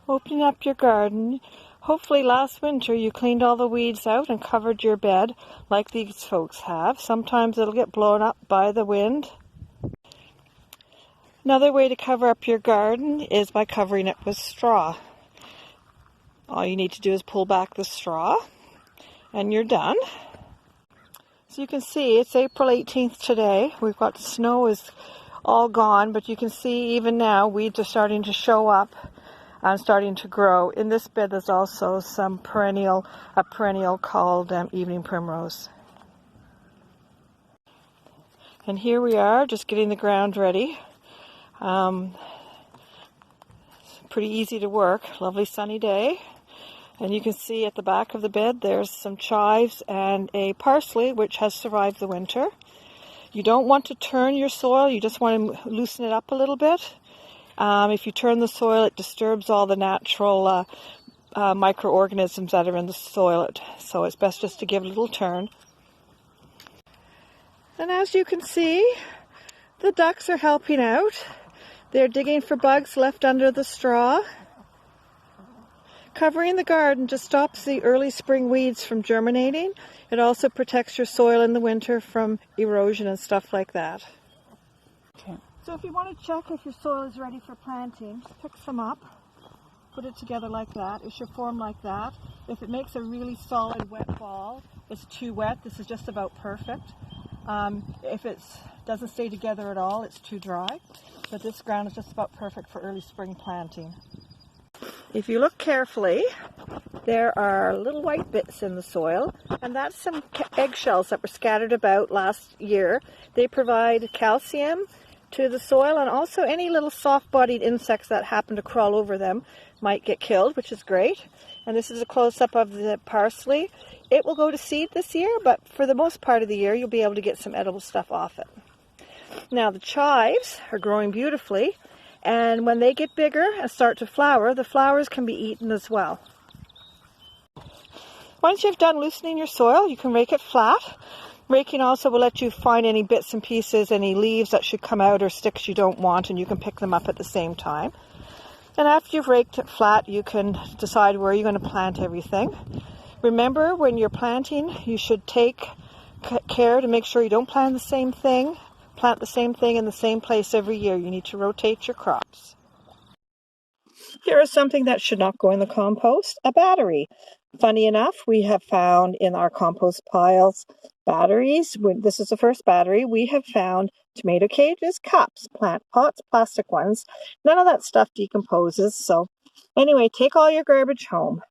Opening up your garden. Hopefully last winter you cleaned all the weeds out and covered your bed like these folks have. Sometimes it'll get blown up by the wind. Another way to cover up your garden is by covering it with straw. All you need to do is pull back the straw and you're done. So you can see it's April 18th today. We've got snow is all gone, but you can see even now weeds are starting to show up and starting to grow. In this bed there's also some perennial called evening primrose. And here we are just getting the ground ready. Pretty easy to work, lovely sunny day. And you can see at the back of the bed there's some chives and a parsley which has survived the winter. You don't want to turn your soil, you just want to loosen it up a little bit. If you turn the soil, it disturbs all the natural microorganisms that are in the soil, so it's best just to give it a little turn. And as you can see, the ducks are helping out. They're digging for bugs left under the straw. Covering the garden just stops the early spring weeds from germinating. It also protects your soil in the winter from erosion and stuff like that. Okay. So if you want to check if your soil is ready for planting, pick some up, put it together like that. It should form like that. If it makes a really solid wet ball, it's too wet. This is just about perfect. If it doesn't stay together at all, it's too dry. But this ground is just about perfect for early spring planting. If you look carefully, there are little white bits in the soil, and that's some eggshells that were scattered about last year. They provide calcium to the soil, and also any little soft-bodied insects that happen to crawl over them might get killed, which is great. And this is a close-up of the parsley. It will go to seed this year, but for the most part of the year, you'll be able to get some edible stuff off it. Now, the chives are growing beautifully, and when they get bigger and start to flower, the flowers can be eaten as well. Once you've done loosening your soil, you can rake it flat. Raking also will let you find any bits and pieces, any leaves that should come out or sticks you don't want, and you can pick them up at the same time. And after you've raked it flat, you can decide where you're going to plant everything. Remember, when you're planting, you should take care to make sure you don't plant the same thing in the same place every year. You need to rotate your crops. Here is something that should not go in the compost, a battery. Funny enough, we have found in our compost piles batteries. This is the first battery. We have found tomato cages, cups, plant pots, plastic ones. None of that stuff decomposes. So anyway, take all your garbage home.